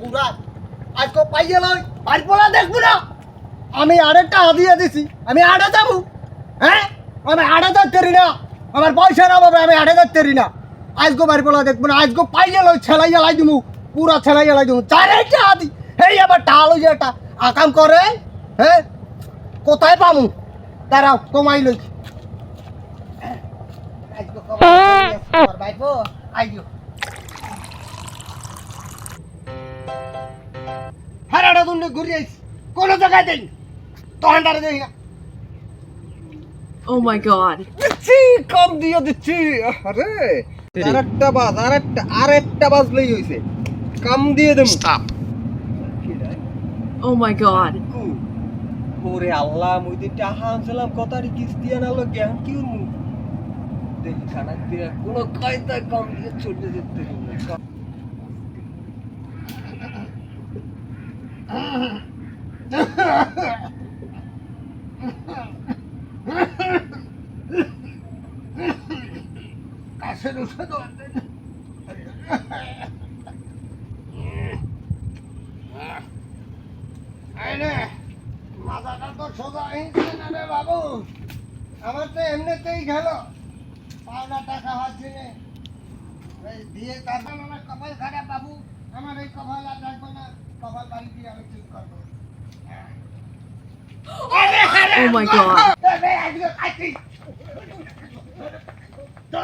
পুরা আজকে পাইয়ে লই বাড়ি পোলা দেখবো না আমি আরেকটা হাদিয়ে দিছি আমি আড়ে যাবো হ্যাঁ আমি আড়ে যাচ্ছি না আমার পয়সার অভাবে আমি আড়ে যাচ্ছি না আজকে বাড়ি পোলা দেখবো না আজকে পাইয়ে লই ছেলাই জ্বালাই দিমু পুরা ছেলাই জ্বালাই দিমু চারটা হাদি এই আবার টাল হয়ে একটা আকাম করে হ্যাঁ কোথায় পামু দাঁড়াও কমাই লই আজকে কমাই বাইপো আইডিও হারাটা তুমি ঘুরে আইছি কোন জায়গায় দেই তখন দাঁড়ে দেই না Oh my god. দিচ্ছি কম দিয়ে দিচ্ছি আরে আরেকটা বাজলেই হইছে কাম দিয়ে দেব স্টপ Oh my god. ওরে আল্লাহ মুই দি টাকা আনছিলাম কতারি কিস্তি আনালো জ্ঞান কি উনমু দেখি খানা দিয়ে কোনো কায়দা কম দিয়ে চলে যেতে কাশের ওষুধ মাথাটা তো সোজা হয়েছে না রে বাবু আমার তো এমনিতেই গেল পাওনা টাকা হচ্ছে না দিয়ে তারপর আমার কপাল খারাপ বাবু আমার এই কপাল আর রাখবো না কপাল বাড়ি দিয়ে আমি ঠিক করবো Oh my god. Go!